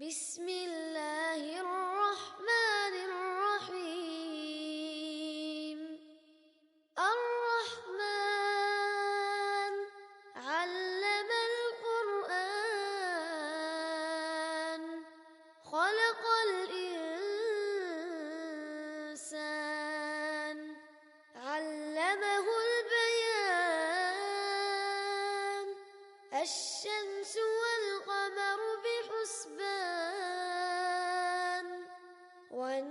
Bismillahirrahmanirrahim. Ar-Rahman 'allamal Qur'an, khalaqal insan, 'allamahul bayan, asy-syamsu wal qamaru bihusban, wan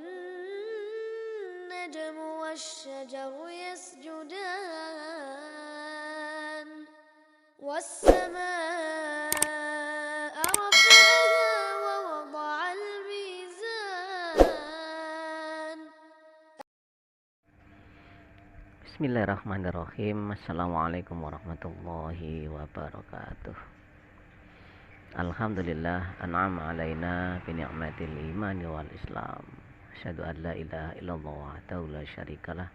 najmu wasy-syajaru yasjudan, was-samaa'a rafa'aha wa wada'al mizan. Bismillahirrahmanirrahim. Assalamualaikum warahmatullahi wabarakatuh. Alhamdulillah an'ama alaina bi ni'matil iman wal islam. Asyhadu an la ilaha illallah wahdahu la syarikalah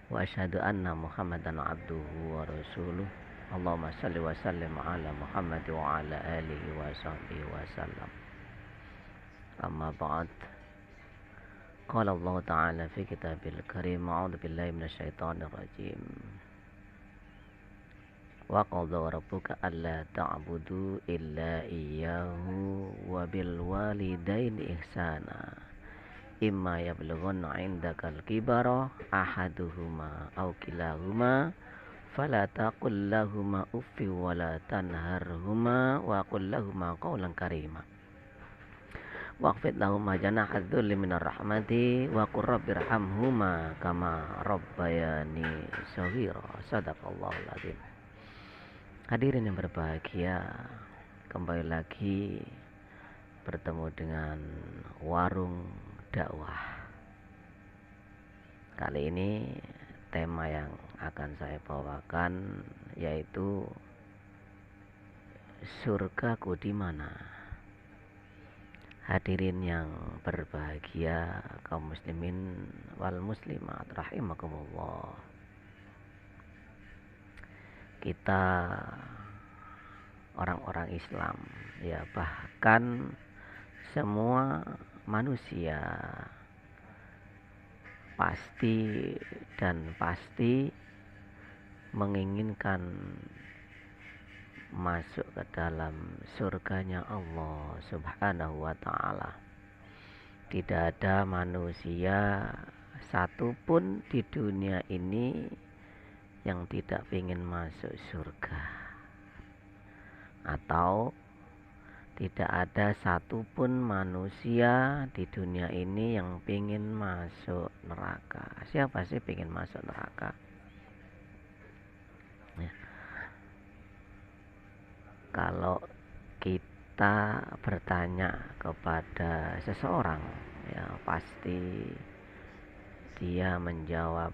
wa asyhadu anna Muhammadan abduhu wa rasuluh. Allahumma shalli wa sallim ala Muhammad wa ala alihi wa sahbihi wa sallam. Amma ba'd. Qala Allah Ta'ala fi kitabil karim, a'udzu billahi minasyaitonir rajim. Wa qadha rabbuka alla ta'budu illa iyyahu wa bil walidaini ihsana. Imma yablughanna 'indakal kibara ahaduhuma aw kilahuma fala taqul lahumā uffin wa la tanharhumā wa qul lahumā qawlan karīmā. Waqfid lahumma janaha dzulli minar rahmati wa qur rabbirhamhuma kama rabbayani shaghira. Shadaqallahul adzim. Hadirin yang berbahagia, kembali lagi bertemu dengan warung dakwah. Kali ini tema yang akan saya bawakan yaitu surgaku di mana. Hadirin yang berbahagia, kaum muslimin wal muslimat rahimakumullah. Kita orang-orang Islam, ya bahkan semua manusia pasti menginginkan masuk ke dalam surganya Allah Subhanahu wa ta'ala. Tidak ada manusia satupun di dunia ini yang tidak ingin masuk surga, atau tidak ada satupun manusia di dunia ini yang ingin masuk neraka. Siapa sih ingin masuk neraka? Ya. Kalau kita bertanya kepada seseorang, ya pasti dia menjawab,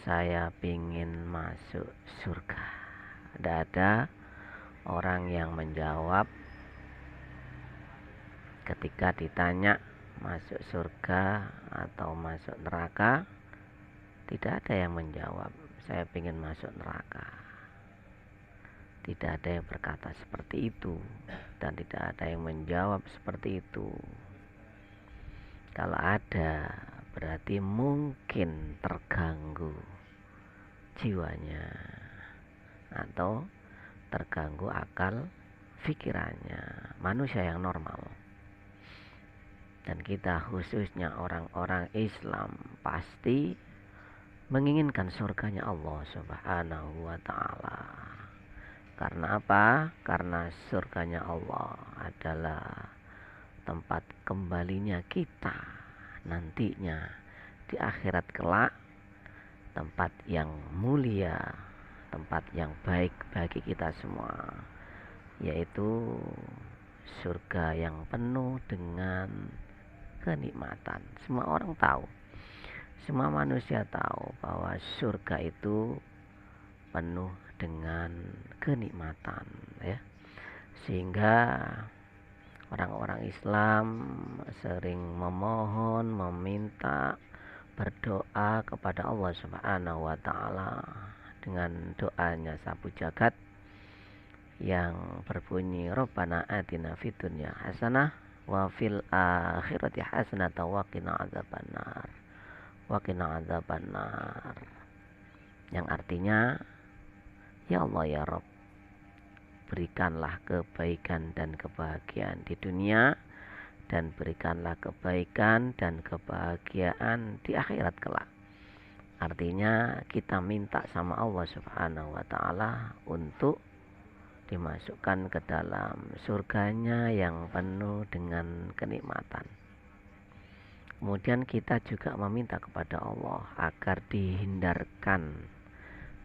saya ingin masuk surga. Tidak ada orang yang menjawab ketika ditanya masuk surga atau masuk neraka, tidak ada yang menjawab, saya ingin masuk neraka. Tidak ada yang berkata seperti itu, dan tidak ada yang menjawab seperti itu. Kalau ada, berarti mungkin terganggu jiwanya atau terganggu akal pikirannya, manusia yang normal. Dan kita khususnya orang-orang Islam pasti menginginkan surganya Allah Subhanahu wa ta'ala. Karena apa? Karena surganya Allah adalah tempat kembalinya kita nantinya di akhirat kelak, tempat yang mulia, tempat yang baik bagi kita semua, yaitu surga yang penuh dengan kenikmatan. Semua orang tahu, semua manusia tahu bahwa surga itu penuh dengan kenikmatan, ya. Sehingga orang-orang Islam sering memohon, meminta, berdoa kepada Allah Subhanahu wa ta'ala dengan doanya sapu jagat, yang berbunyi Rabbana atina fid dunya hasanah wa fil akhirati hasanah wa qina adzabannar. Wa qina adzabannar. Yang artinya, ya Allah ya Rabb, berikanlah kebaikan dan kebahagiaan di dunia dan berikanlah kebaikan dan kebahagiaan di akhirat kelak. Artinya kita minta sama Allah Subhanahu wa taala untuk dimasukkan ke dalam surganya yang penuh dengan kenikmatan. Kemudian kita juga meminta kepada Allah agar dihindarkan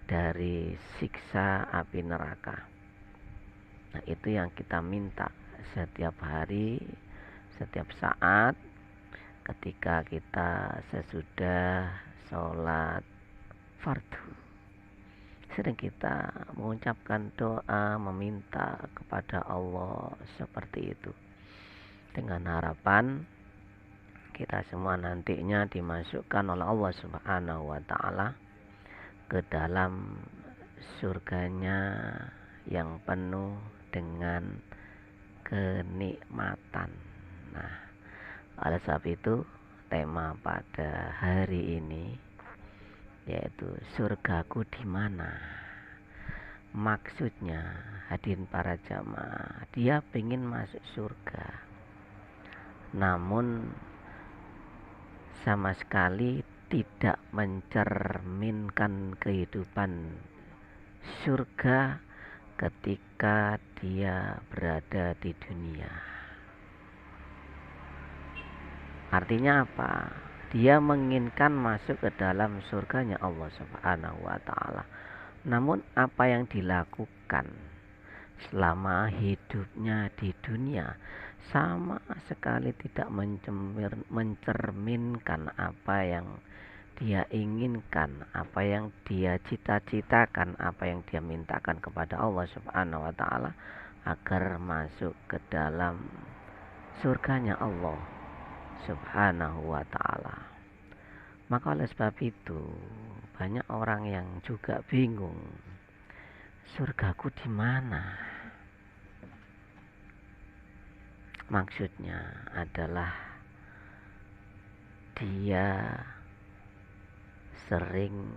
dari siksa api neraka. Nah, itu yang kita minta setiap hari, setiap saat, ketika kita sesudah sholat fardu. Sering kita mengucapkan doa, meminta kepada Allah seperti itu, dengan harapan kita semua nantinya dimasukkan oleh Allah Subhanahu wa taala ke dalam surganya yang penuh dengan kenikmatan. Nah, oleh sebab itu tema pada hari ini yaitu surgaku di mana. Maksudnya, hadirin para jamaah, dia ingin masuk surga, namun sama sekali tidak mencerminkan kehidupan surga ketika dia berada di dunia. Artinya apa? Dia menginginkan masuk ke dalam surganya Allah Subhanahu wa taala. Namun apa yang dilakukan selama hidupnya di dunia sama sekali tidak mencerminkan apa yang dia inginkan, apa yang dia cita-citakan, apa yang dia mintakan kepada Allah Subhanahu wa taala agar masuk ke dalam surganya Allah Subhanahu wa taala. Maka oleh sebab itu banyak orang yang juga bingung, surgaku di mana? Maksudnya adalah dia sering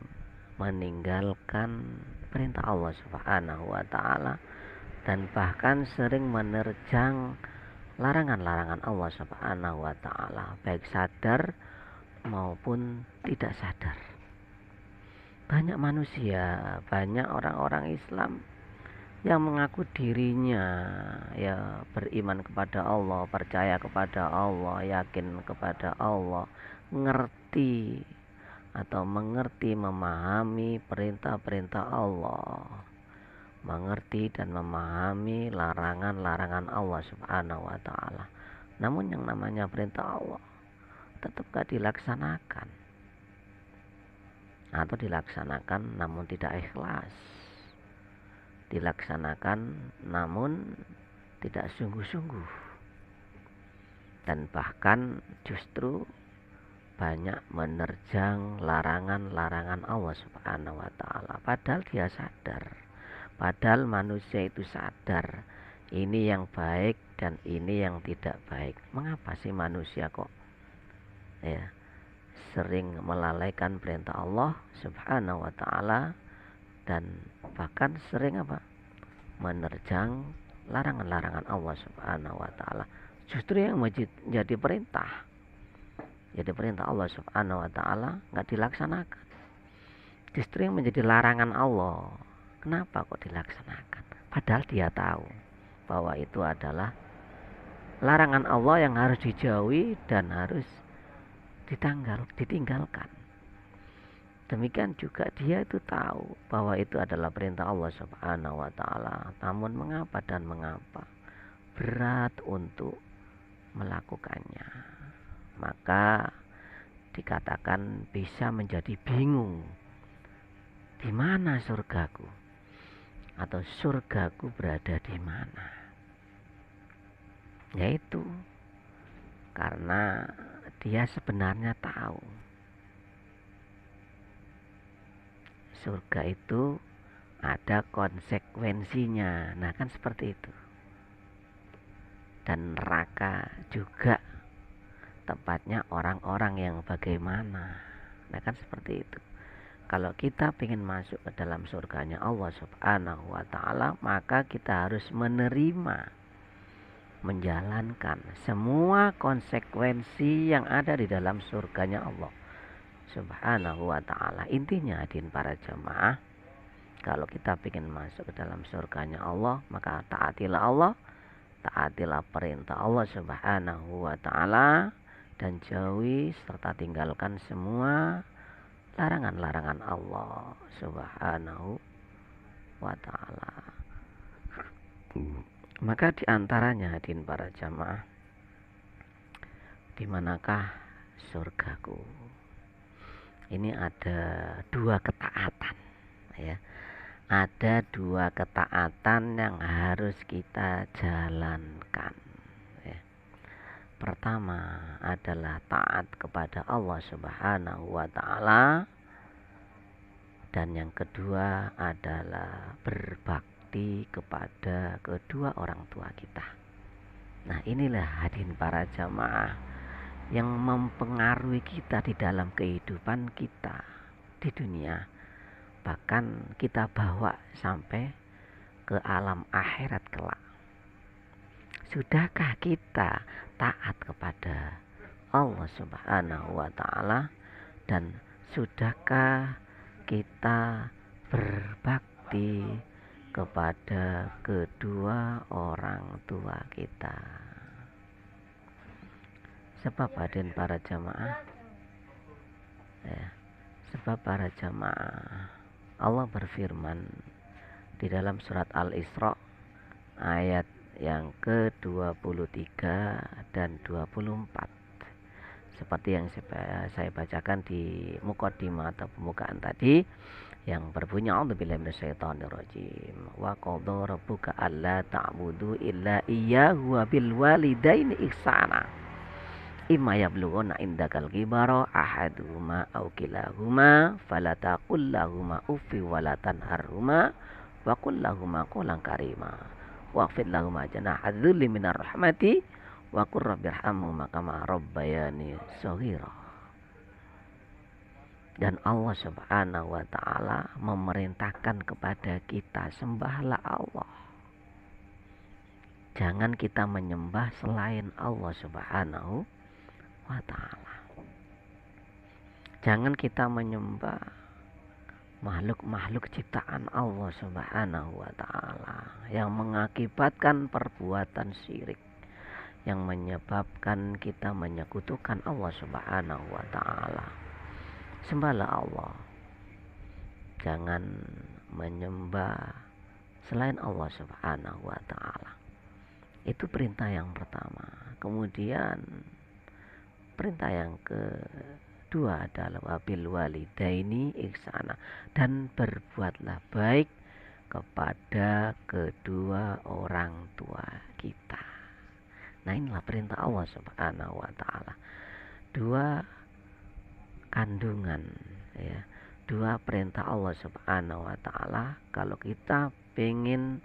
meninggalkan perintah Allah Subhanahu wa taala dan bahkan sering menerjang larangan-larangan Allah Subhanahu wa taala, baik sadar maupun tidak sadar. Banyak manusia, banyak orang-orang Islam yang mengaku dirinya ya beriman kepada Allah, percaya kepada Allah, yakin kepada Allah, ngerti atau mengerti, memahami perintah-perintah Allah, mengerti dan memahami larangan-larangan Allah Subhanahu wa taala. Namun yang namanya perintah Allah tetap gak dilaksanakan, atau dilaksanakan namun tidak ikhlas, dilaksanakan namun tidak sungguh-sungguh, dan bahkan justru banyak menerjang larangan-larangan Allah Subhanahu wa taala. Padahal dia sadar, padahal manusia itu sadar ini yang baik dan ini yang tidak baik. Mengapa sih manusia kok ya sering melalaikan perintah Allah Subhanahu wa taala dan bahkan sering menerjang larangan-larangan Allah Subhanahu wa taala. Justru yang menjadi perintah, jadi perintah Allah Subhanahu wa taala enggak dilaksanakan. Justru yang menjadi larangan Allah, kenapa kok dilaksanakan? Padahal dia tahu bahwa itu adalah larangan Allah yang harus dijauhi dan harus ditinggalkan. Demikian juga dia itu tahu bahwa itu adalah perintah Allah Subhanahu wa taala. Namun mengapa berat untuk melakukannya? Maka dikatakan bisa menjadi bingung. Di mana surgaku? Atau surgaku berada di mana? Yaitu karena dia sebenarnya tahu surga itu ada konsekuensinya. Nah kan seperti itu. Dan neraka juga tempatnya orang-orang yang bagaimana. Nah kan seperti itu. Kalau kita ingin masuk ke dalam surganya Allah Subhanahu wa ta'ala, maka kita harus menerima, menjalankan semua konsekuensi yang ada di dalam surganya Allah Subhanahu wa ta'ala. Intinya hadirin para jamaah, kalau kita ingin masuk ke dalam surganya Allah, maka taatilah Allah, taatilah perintah Allah Subhanahu wa ta'ala, dan jauhi serta tinggalkan semua larangan-larangan Allah Subhanahu wa ta'ala. Maka diantaranya hadirin para jamaah, dimanakah surgaku? Ini ada dua ketaatan, ya. Ada dua ketaatan yang harus kita jalankan, ya. Pertama adalah taat kepada Allah Subhanahu wa ta'ala, dan yang kedua adalah berbakti kepada kedua orang tua kita. Nah inilah hadirin para jamaah yang mempengaruhi kita di dalam kehidupan kita di dunia, bahkan kita bawa sampai ke alam akhirat kelak. Sudahkah kita taat kepada Allah Subhanahu wa ta'ala, dan sudahkah kita berbakti kepada kedua orang tua kita? Sebab hadirin para jamaah, ya, sebab para jamaah, Allah berfirman di dalam surat Al-Isra ayat yang ke-23 dan 24, seperti yang saya bacakan di muqaddimah atau pembukaan tadi, yang berbunyi a'udzubillahi minasyaitonirrajim, wa qadha rabbuka alla ta'budu illa iyyahu wa bil walidaini ihsana imma yablughuna indakal kibara ahaduhuma aw kilahuma fala taqul lahumā uffi wa la tanharhumā wa qul lahumā qawlan karīmā waqfid lahumā janaha dzulli minar rahmati wa qur rabbirhamhumā kamā rabbayani shaghīrā. Dan Allah Subhanahu wa ta'ala memerintahkan kepada kita, sembahlah Allah. Jangan kita menyembah selain Allah Subhanahu wa ta'ala. Jangan kita menyembah makhluk-makhluk ciptaan Allah Subhanahu wa ta'ala yang mengakibatkan perbuatan syirik, yang menyebabkan kita menyekutukan Allah Subhanahu wa ta'ala. Sembahlah Allah. Jangan menyembah selain Allah Subhanahu wa ta'ala. Itu perintah yang pertama. Kemudian perintah yang kedua adalah wabil walidaini ihsana, dan berbuatlah baik kepada kedua orang tua kita. Nah inilah perintah Allah Subhanahu wa ta'ala. Dua kandungan, ya, dua perintah Allah Subhanahu wa ta'ala kalau kita pengen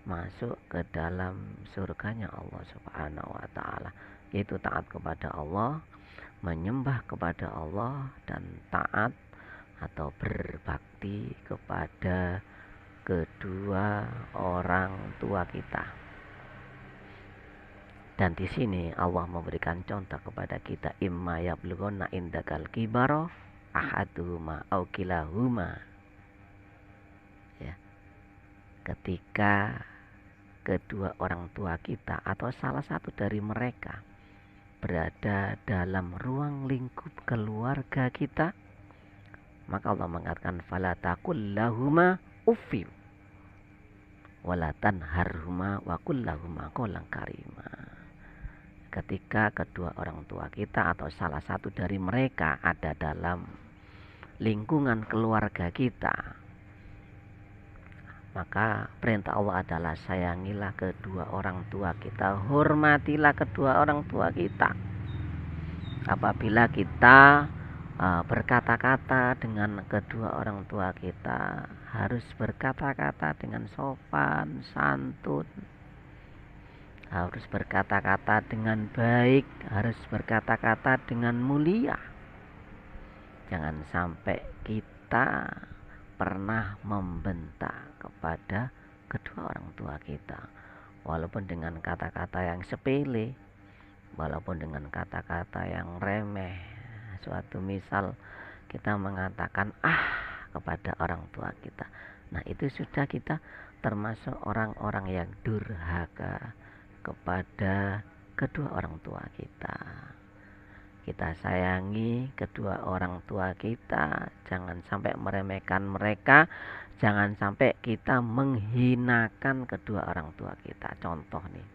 masuk ke dalam surganya Allah Subhanahu wa ta'ala, yaitu taat kepada Allah, menyembah kepada Allah, dan taat atau berbakti kepada kedua orang tua kita. Dan di sini Allah memberikan contoh kepada kita, imma yablughuna indakal kibara ahaduhuma aw kilahuma. Ya. Ketika kedua orang tua kita atau salah satu dari mereka berada dalam ruang lingkup keluarga kita, maka Allah mengatakan fala taqul lahuma uffi wala tanharhuma wa qul lahumā qawlan karīmā. Ketika kedua orang tua kita atau salah satu dari mereka ada dalam lingkungan keluarga kita, maka perintah Allah adalah sayangilah kedua orang tua kita, hormatilah kedua orang tua kita. Apabila kita berkata-kata dengan kedua orang tua kita harus berkata-kata dengan sopan, santun, harus berkata-kata dengan baik, harus berkata-kata dengan mulia. Jangan sampai kita pernah membentak kepada kedua orang tua kita, walaupun dengan kata-kata yang sepele, walaupun dengan kata-kata yang remeh. Suatu misal kita mengatakan kepada orang tua kita, nah itu sudah kita termasuk orang-orang yang durhaka kepada kedua orang tua kita. Kita sayangi kedua orang tua kita, jangan sampai meremehkan mereka, jangan sampai kita menghinakan kedua orang tua kita. Contoh nih,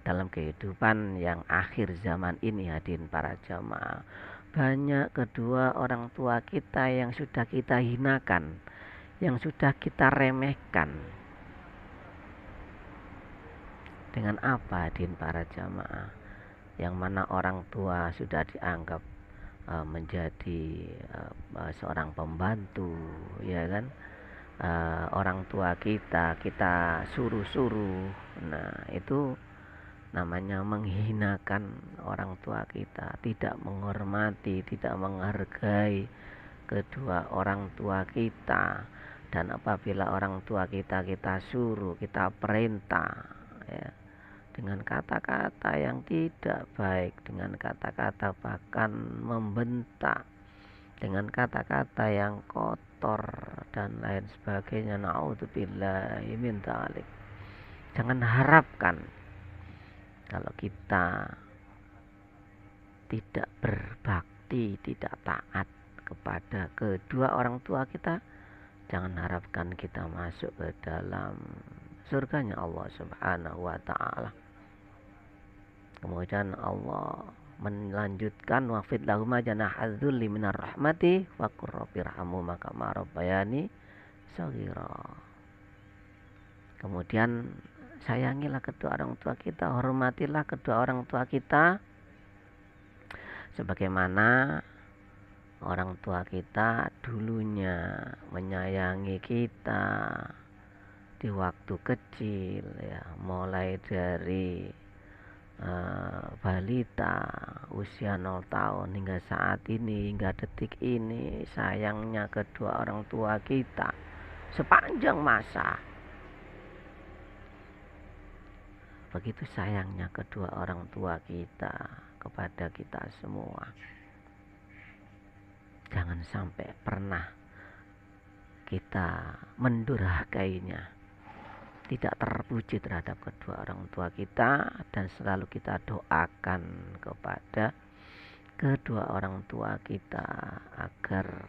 dalam kehidupan yang akhir zaman ini, hadirin para jamaah, banyak kedua orang tua kita yang sudah kita hinakan, yang sudah kita remehkan. Dengan apa, hadirin para jamaah? Yang mana orang tua sudah dianggap menjadi seorang pembantu, ya kan? Orang tua kita suruh-suruh. Nah, itu namanya menghinakan orang tua kita, tidak menghormati, tidak menghargai kedua orang tua kita. Dan apabila orang tua kita suruh, kita perintah, ya, dengan kata-kata yang tidak baik, dengan kata-kata bahkan membentak, dengan kata-kata yang kotor dan lain sebagainya, naudzubillahi min dzalik. Jangan harapkan kalau kita tidak berbakti, tidak taat kepada kedua orang tua kita, jangan harapkan kita masuk ke dalam surganya Allah Subhanahu wa ta'ala. Kemudian Allah melanjutkan, waqfid lahuma janahadzulli minar rahmati wa qur rabbirhamhuma kama rabbayani shaghira. Kemudian sayangilah kedua orang tua kita, hormatilah kedua orang tua kita sebagaimana orang tua kita dulunya menyayangi kita di waktu kecil, ya, mulai dari balita usia 0 tahun hingga saat ini, hingga detik ini, sayangnya kedua orang tua kita sepanjang masa. Begitu sayangnya kedua orang tua kita kepada kita semua. Jangan sampai pernah kita mendurhakainya, tidak terpuji terhadap kedua orang tua kita, dan selalu kita doakan kepada kedua orang tua kita agar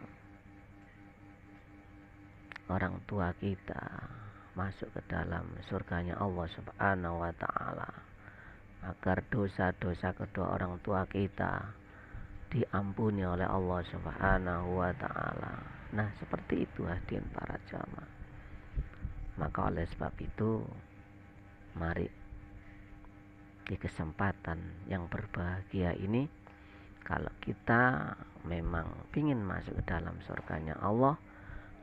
orang tua kita masuk ke dalam surganya Allah Subhanahu wa ta'ala, agar dosa-dosa kedua orang tua kita diampuni oleh Allah Subhanahu wa ta'ala. Nah, seperti itu hadirin para jamaah. Maka oleh sebab itu, mari di kesempatan yang berbahagia ini, kalau kita memang ingin masuk ke dalam surganya Allah,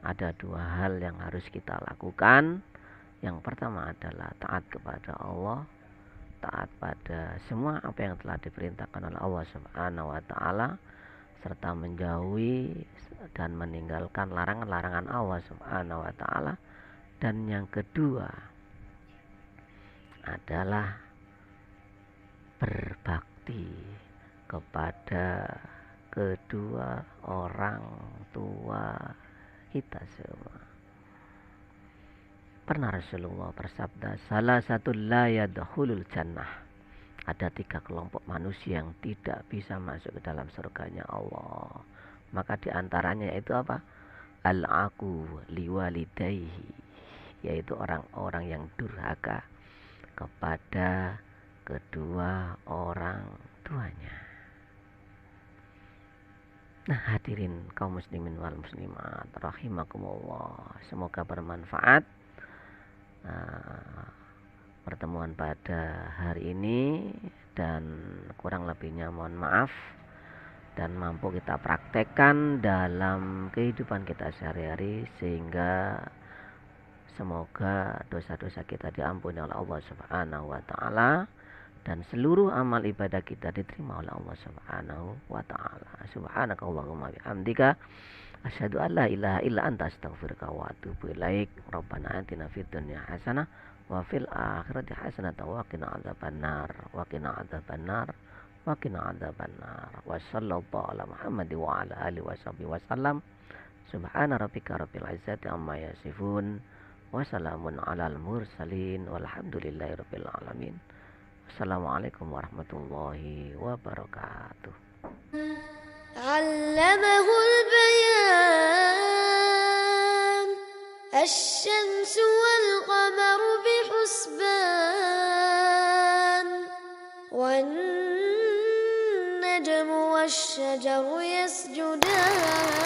ada dua hal yang harus kita lakukan. Yang pertama adalah taat kepada Allah, taat pada semua apa yang telah diperintahkan oleh Allah Subhanahu wa ta'ala, serta menjauhi dan meninggalkan larangan-larangan Allah Subhanahu wa ta'ala. Dan yang kedua adalah berbakti kepada kedua orang tua kita semua. Pernah Rasulullah bersabda, salah satu la yadkhulul jannah. Ada 3 kelompok manusia yang tidak bisa masuk ke dalam surganya Allah. Maka diantaranya itu apa? Al-aqu liwalidayhi, yaitu orang-orang yang durhaka kepada kedua orang tuanya. Nah, hadirin kaum muslimin wal muslimat rahimakumullah, semoga bermanfaat pertemuan pada hari ini, dan kurang lebihnya mohon maaf. dan mampu kita praktekkan dalam kehidupan kita sehari-hari, sehingga semoga dosa-dosa kita diampuni oleh Allah Subhanahu wa taala dan seluruh amal ibadah kita diterima oleh Allah Subhanahu wa taala. Subhanakallahumma bihamdika asyhadu an la ilaha illa anta astaghfiruka wa atubu ilaik. Rabbana atina fid dunya hasanah wa fil akhirati hasanah wa qina adzabannar wa qina adzabannar wa qina adzabannar. Wa sallallahu ala Muhammad wa ala alihi washabihi wasallam. Subhana rabbika rabbil izzati amma yasifun wa salamun alal mursalin walhamdulillahi rabbil alamin. Assalamualaikum warahmatullahi wabarakatuh. علمه البيان الشمس والقمر بحسبان والنجم والشجر يسجدان